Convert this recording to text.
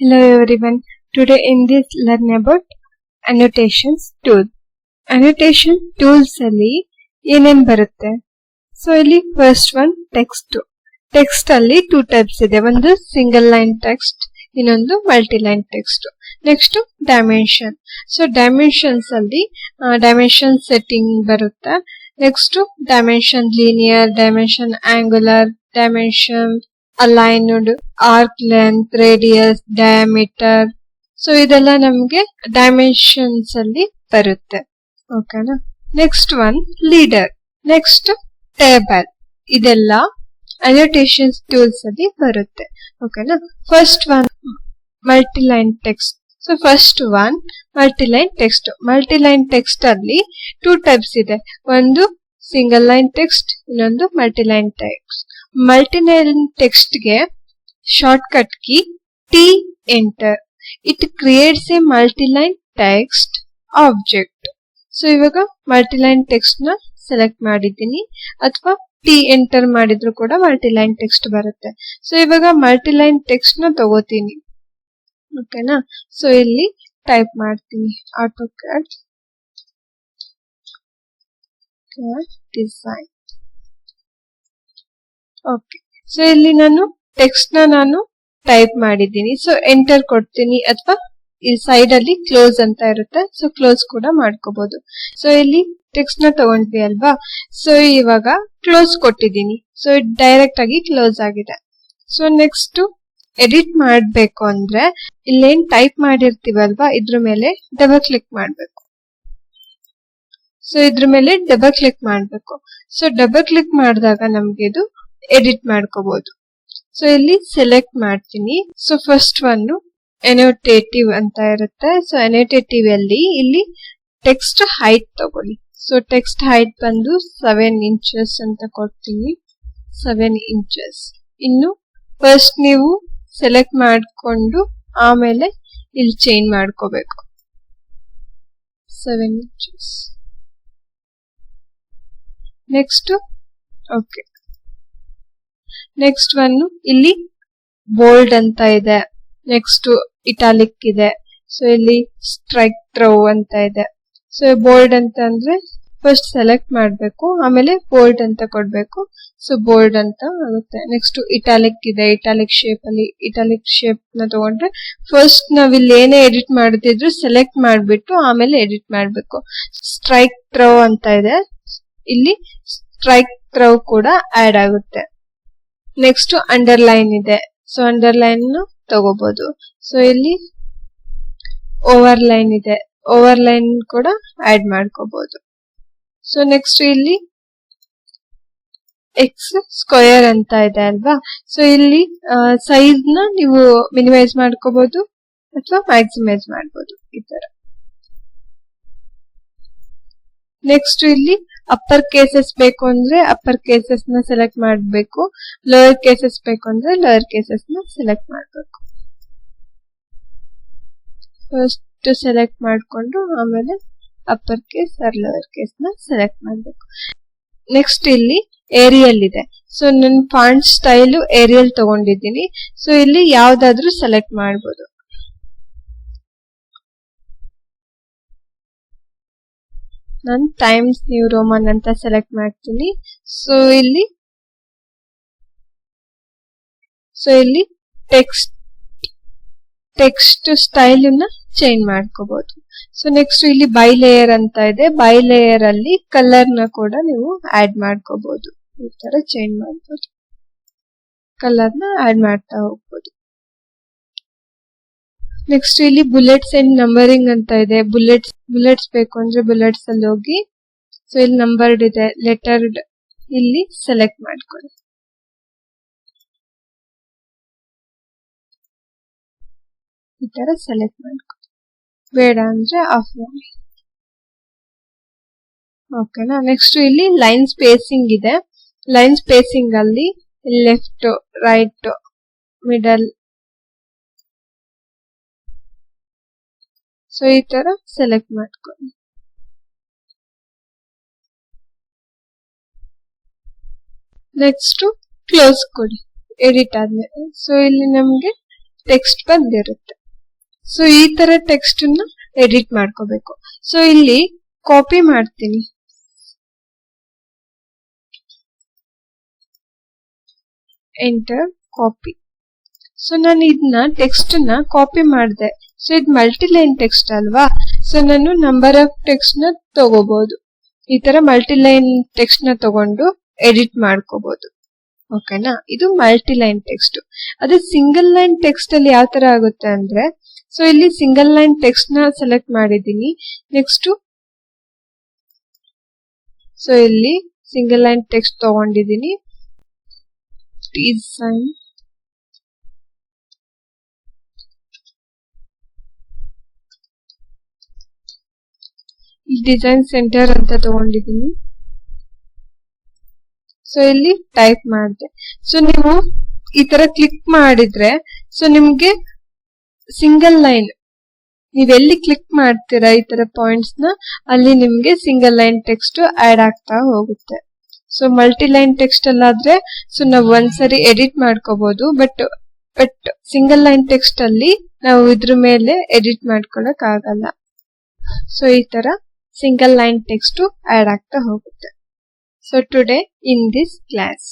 Hello everyone. Today in this learn about annotations tool. Annotation tools ಅಲ್ಲಿ ಏನೇನ್ ಬರುತ್ತೆ? So ಇಲ್ಲಿ ಫಸ್ಟ್ ಒನ್ ಟೆಕ್ಸ್ಟ್. ಟೆಕ್ಸ್ಟ್ ಅಲ್ಲಿ two types ಇದೆ. ಒಂದು ಸಿಂಗಲ್ ಲೈನ್ ಟೆಕ್ಸ್ಟ್, ಇನ್ನೊಂದು multi line text. Next dimension. So dimensions ಅಲ್ಲಿ dimension setting ಬರುತ್ತೆ. Next dimension linear, dimension angular, dimension aligned, arc length, radius, diameter. So ಇದೆಲ್ಲ ನಮ್ಗೆ dimensions ಅಲ್ಲಿ ಬರುತ್ತೆ. ಓಕೆನಾ? Next one leader, next table. ಇದೆಲ್ಲ ಅನೋಟೇಷನ್ಸ್ ಟೂಲ್ಸ್ ಅಲ್ಲಿ ಬರುತ್ತೆ. ಓಕೆನಾ? First one multi-line text. So first one multi-line text. Multi-line text ಅಲ್ಲಿ ಟೂ ಟೈಪ್ಸ್ ಇದೆ. ಒಂದು ಸಿಂಗಲ್ ಲೈನ್ ಟೆಕ್ಸ್ಟ್, ಇನ್ನೊಂದು ಮಲ್ಟಿಲೈನ್ ಟೆಕ್ಸ್ಟ್. ಮಲ್ಟಿಲೈನ್ ಟೆಕ್ಸ್ಟ್ ಗೆ short cut key T enter. It creates A multi-line text object. So ಇವಾಗ multi-line text ನ select ಮಾಡಿದ್ದೀನಿ, ಅಥವಾ T enter ಮಾಡಿದ್ರು ಕೂಡ ಮಲ್ಟಿಲೈನ್ ಟೆಕ್ಸ್ಟ್ ಬರುತ್ತೆ. ಸೊ ಇವಾಗ ಮಲ್ಟಿಲೈನ್ ಟೆಕ್ಸ್ಟ್ ನ ತಗೋತೀನಿ. ಓಕೆನಾ? ಸೊ ಇಲ್ಲಿ ಟೈಪ್ ಮಾಡ್ತೀನಿ AutoCAD ಡಿಸೈನ್. ಓಕೆ. ಸೊ ಇಲ್ಲಿ ನಾನು ಟೆಕ್ಸ್ಟ್ ನಾನು ಟೈಪ್ ಮಾಡಿದ್ದೀನಿ. ಸೊ ಎಂಟರ್ ಕೊಡ್ತೀನಿ, ಅಥವಾ ಈ ಸೈಡ್ ಅಲ್ಲಿ ಕ್ಲೋಸ್ ಅಂತ ಇರುತ್ತೆ. ಸೊ ಕ್ಲೋಸ್ ಕೂಡ ಮಾಡ್ಕೋಬಹುದು. ಸೊ ಇಲ್ಲಿ ಟೆಕ್ಸ್ಟ್ ನ ತಗೊಂಡ್ವಿ ಅಲ್ವಾ? ಸೊ ಇವಾಗ ಕ್ಲೋಸ್ ಕೊಟ್ಟಿದ್ದೀನಿ. ಸೊ ಡೈರೆಕ್ಟ್ ಆಗಿ ಕ್ಲೋಸ್ ಆಗಿದೆ. ಸೊ ನೆಕ್ಸ್ಟ್ ಎಡಿಟ್ ಮಾಡ್ಬೇಕು ಅಂದ್ರೆ ಇಲ್ಲೇನ್ ಟೈಪ್ ಮಾಡಿರ್ತೀವಲ್ವಾ, ಇದ್ರ ಮೇಲೆ ಡಬಲ್ ಕ್ಲಿಕ್ ಮಾಡ್ಬೇಕು. ಸೊ ಇದ್ರ ಮೇಲೆ ಡಬಲ್ ಕ್ಲಿಕ್ ಮಾಡ್ಬೇಕು. ಸೊ ಡಬಲ್ ಕ್ಲಿಕ್ ಮಾಡಿದಾಗ ನಮ್ಗೆ ಇದು ಎಡಿಟ್ ಮಾಡ್ಕೋಬಹುದು. ಸೊ ಇಲ್ಲಿ ಸೆಲೆಕ್ಟ್ ಮಾಡ್ತೀನಿ. ಸೊ ಫಸ್ಟ್ ಒನ್ ಎನೋಟೇಟಿವ್ ಅಂತ ಇರುತ್ತೆ. ಸೊ ಎನೋಟೇಟಿವ್ ಅಲ್ಲಿ ಇಲ್ಲಿ ಟೆಕ್ಸ್ಟ್ ಹೈಟ್ ತಗೊಳ್ಳಿ. ಸೊ ಟೆಕ್ಸ್ಟ್ ಹೈಟ್ ಬಂದು 7 ಇಂಚಸ್ ಅಂತ ಕೊಡ್ತೀನಿ. 7 ಇಂಚಸ್. ಇನ್ನು ಫಸ್ಟ್ ನೀವು ಸೆಲೆಕ್ಟ್ ಮಾಡ್ಕೊಂಡು ಆಮೇಲೆ ಇಲ್ಲಿ ಚೇಂಜ್ ಮಾಡ್ಕೋಬೇಕು. 7 inches. Next okay. Next one ಇಲ್ಲಿ ಬೋಲ್ಡ್ ಅಂತ ಇದೆ. ನೆಕ್ಸ್ಟ್ ಇಟಾಲಿಕ್ ಇದೆ. ಸೊ ಇಲ್ಲಿ ಸ್ಟ್ರೈಕ್ ಥ್ರೋ ಅಂತ ಇದೆ. ಸೊ ಬೋಲ್ಡ್ ಅಂತ ಅಂದ್ರೆ ಫಸ್ಟ್ ಸೆಲೆಕ್ಟ್ ಮಾಡ್ಬೇಕು, ಆಮೇಲೆ ಬೋಲ್ಡ್ ಅಂತ ಕೊಡ್ಬೇಕು. ಸೊ ಬೋಲ್ಡ್ ಅಂತ ಆಗುತ್ತೆ. ನೆಕ್ಸ್ಟ್ ಇಟಾಲಿಕ್ ಇದೆ. ಇಟಾಲಿಕ್ ಶೇಪ್ ಅಲ್ಲಿ ಇಟಾಲಿಕ್ ಶೇಪ್ ನ ತಗೊಂಡ್ರೆ ಫಸ್ಟ್ ನಾವ್ ಇಲ್ಲಿ ಏನೇ ಎಡಿಟ್ ಮಾಡುತ್ತಿದ್ರು ಸೆಲೆಕ್ಟ್ ಮಾಡ್ಬಿಟ್ಟು ಆಮೇಲೆ ಎಡಿಟ್ ಮಾಡ್ಬೇಕು. ಸ್ಟ್ರೈಕ್ ಥ್ರೋ ಅಂತ ಇದೆ. ಇಲ್ಲಿ ಸ್ಟ್ರೈಕ್ ಥ್ರೋ ಕೂಡ ಆಡ್ ಆಗುತ್ತೆ. ನೆಕ್ಸ್ಟ್ ಅಂಡರ್ಲೈನ್ ಇದೆ. ಸೊ ಅಂಡರ್ಲೈನ್ ತಗೋಬಹುದು. ಸೊ ಇಲ್ಲಿ ಓವರ್ಲೈನ್ ಇದೆ. ಓವರ್ಲೈನ್ ಕೂಡ ಆಡ್ ಮಾಡ್ಕೋಬಹುದು. ಸೊ ನೆಕ್ಸ್ಟ್ ಇಲ್ಲಿ ಎಕ್ಸ್ ಸ್ಕ್ವೇರ್ ಅಂತ ಇದೆ ಅಲ್ವಾ? ಸೊ ಇಲ್ಲಿ ಸೈಜ್ ನ ನೀವು ಮಿನಿಮೈಸ್ ಮಾಡ್ಕೋಬಹುದು ಅಥವಾ ಮ್ಯಾಕ್ಸಿಮೈಸ್ ಮಾಡಬಹುದು, ಈ ತರ. ನೆಕ್ಸ್ಟ್ ಇಲ್ಲಿ ಅಪ್ಪರ್ ಕೇಸಸ್ ಬೇಕು ಅಂದ್ರೆ ಅಪ್ಪರ್ ಕೇಸಸ್ ನ ಸೆಲೆಕ್ಟ್ ಮಾಡಬೇಕು. ಲೋಯರ್ ಕೇಸಸ್ ಬೇಕು ಅಂದ್ರೆ ಲೋಯರ್ ಕೇಸಸ್ ನ ಸೆಲೆಕ್ಟ್ ಮಾಡಬೇಕು. ಫಸ್ಟ್ ಸೆಲೆಕ್ಟ್ ಮಾಡ್ಕೊಂಡು ಆಮೇಲೆ upper case or lower case ನ ಸೆಲೆಕ್ಟ್ ಮಾಡಬೇಕು. ನೆಕ್ಸ್ಟ್ ಇಲ್ಲಿ ಏರಿಯಲ್ ಇದೆ. ಸೊ ನನ್ನ ಫಾಂಟ್ ಸ್ಟೈಲ್ ಏರಿಯಲ್ ತಗೊಂಡಿದ್ದೀನಿ. ಸೊ ಇಲ್ಲಿ ಯಾವ್ದಾದ್ರೂ ಸೆಲೆಕ್ಟ್ ಮಾಡಬಹುದು. ನಾನು ಟೈಮ್ಸ್ ನ್ಯೂ ರೋಮನ್ ಅಂತ ಸೆಲೆಕ್ಟ್ ಮಾಡ್ತೀನಿ. ಸೊ ಇಲ್ಲಿ ಟೆಕ್ಸ್ಟ್ ಸ್ಟೈಲ್ ನ ಚೇಂಜ್ ಮಾಡ್ಕೋಬಹುದು. ಸೊ ನೆಕ್ಸ್ಟ್ ಇಲ್ಲಿ ಬೈ ಲೇಯರ್ ಅಂತ ಇದೆ. ಬೈ ಲೇಯರ್ ಅಲ್ಲಿ ಕಲರ್ ನ ಕೂಡ ನೀವು ಆಡ್ ಮಾಡ್ಕೋಬಹುದು. ಈ ತರ ಚೇಂಜ್ ಮಾಡಬಹುದು. ಕಲರ್ ನ ಆಡ್ ಮಾಡ್ತಾ ಹೋಗ್ಬೋದು. ನೆಕ್ಸ್ಟ್ ಇಲ್ಲಿ ಬುಲೆಟ್ಸ್ ಅಂಡ್ ನಂಬರಿಂಗ್ ಅಂತ ಇದೆ. ಬುಲೆಟ್ಸ್ ಬೇಕು ಅಂದ್ರೆ ಬುಲೆಟ್ಸ್ ಅಲ್ಲಿ ಹೋಗಿ, ಸೊ ಇಲ್ಲಿ ನಂಬರ್ಡ್ ಇದೆ, ಲೆಟರ್ಡ್ ಇಲ್ಲಿ ಸೆಲೆಕ್ಟ್ ಮಾಡ್ಕೊಳ್ಳಿ. ಈ ತರ ಸೆಲೆಕ್ಟ್ ಮಾಡ್ಕೊಳ್ಳಿ. ಬೇಡ ಅಂದ್ರೆ ಆಫ್ ಮಾಡಿ. ಓಕೆನಾ? ನೆಕ್ಸ್ಟ್ ಇಲ್ಲಿ ಲೈನ್ ಸ್ಪೇಸಿಂಗ್ ಇದೆ. ಲೈನ್ ಸ್ಪೇಸಿಂಗ್ ಅಲ್ಲಿ ಲೆಫ್ಟ್, ರೈಟ್, ಮಿಡಲ್, ಸೊ ಈ ತರ ಸೆಲೆಕ್ಟ್ ಮಾಡ್ಕೊಳ್ಳಿ. ನೆಕ್ಸ್ಟ್ ಕ್ಲೋಸ್ ಕೊಡಿ ಎಡಿಟ್ ಆದ್ಮೇಲೆ. ಸೊ ಇಲ್ಲಿ ನಮ್ಗೆ ಟೆಕ್ಸ್ಟ್ ಬಂದಿರುತ್ತೆ. ಸೊ ಈ ತರ ಟೆಕ್ಸ್ಟ್ ನ ಎಡಿಟ್ ಮಾಡ್ಕೋಬೇಕು. ಸೊ ಇಲ್ಲಿ ಕಾಪಿ ಮಾಡ್ತೀನಿ. Enter copy. ಸೊ ನಾನು ಇದನ್ನ ಟೆಕ್ಸ್ಟ್ ನ ಕಾಪಿ ಮಾಡಿದೆ. ಸೊ ಇದು ಮಲ್ಟಿಲೈನ್ ಟೆಕ್ಸ್ಟ್ ಅಲ್ವಾ, ಸೊ ನಾನು ನಂಬರ್ ಆಫ್ ಟೆಕ್ಸ್ಟ್ ನ ತಗೋಬಹುದು. ಈ ತರ ಮಲ್ಟಿಲೈನ್ ಟೆಕ್ಸ್ಟ್ ನ ತಗೊಂಡು ಎಡಿಟ್ ಮಾಡ್ಕೋಬಹುದು. ಓಕೆನಾ, ಇದು ಮಲ್ಟಿಲೈನ್ ಟೆಕ್ಸ್ಟ್. ಅದೇ ಸಿಂಗಲ್ ಲೈನ್ ಟೆಕ್ಸ್ಟ್ ಅಲ್ಲಿ ಯಾವ ತರ ಆಗುತ್ತೆ ಅಂದ್ರೆ, ಸೊ ಇಲ್ಲಿ ಸಿಂಗಲ್ ಲೈನ್ ಟೆಕ್ಸ್ಟ್ ನ ಸೆಲೆಕ್ಟ್ ಮಾಡಿದೀನಿ. ನೆಕ್ಸ್ಟ್ ಸೊ ಇಲ್ಲಿ ಸಿಂಗಲ್ ಲೈನ್ ಟೆಕ್ಸ್ಟ್ ತಗೊಂಡಿದೀನಿ. ಡಿಸೈನ್ ಡಿಸೈನ್ ಸೆಂಟರ್ ಅಂತ ತಗೊಂಡಿದೀನಿ. ಸೊ ಇಲ್ಲಿ ಟೈಪ್ ಮಾಡಿದೆ. ಸೊ ನೀವು ಈ ತರ ಕ್ಲಿಕ್ ಮಾಡಿದ್ರೆ ಸೊ ನಿಮ್ಗೆ ಸಿಂಗಲ್ ಲೈನ್, ನೀವೆಲ್ಲಿ ಕ್ಲಿಕ್ ಮಾಡ್ತೀರಾ ಈ ತರ ಪಾಯಿಂಟ್ಸ್ ನ, ಅಲ್ಲಿ ನಿಮ್ಗೆ ಸಿಂಗಲ್ ಲೈನ್ ಟೆಕ್ಸ್ಟ್ ಆಡ್ ಆಗ್ತಾ ಹೋಗುತ್ತೆ. ಸೊ ಮಲ್ಟಿ ಲೈನ್ ಟೆಕ್ಸ್ಟ್ ಅಲ್ಲಾದ್ರೆ ಸೊ ನಾವು ಒಂದ್ಸರಿ ಎಡಿಟ್ ಮಾಡ್ಕೋಬಹುದು. ಬಟ್ ಸಿಂಗಲ್ ಲೈನ್ ಟೆಕ್ಸ್ಟ್ ಅಲ್ಲಿ ನಾವು ಇದ್ರ ಮೇಲೆ ಎಡಿಟ್ ಮಾಡ್ಕೊಳಕ್ ಆಗಲ್ಲ. ಸೊ ಈ ತರ single line text to add ಆಗ್ತಾ ಹೋಗುತ್ತೆ. So today in this class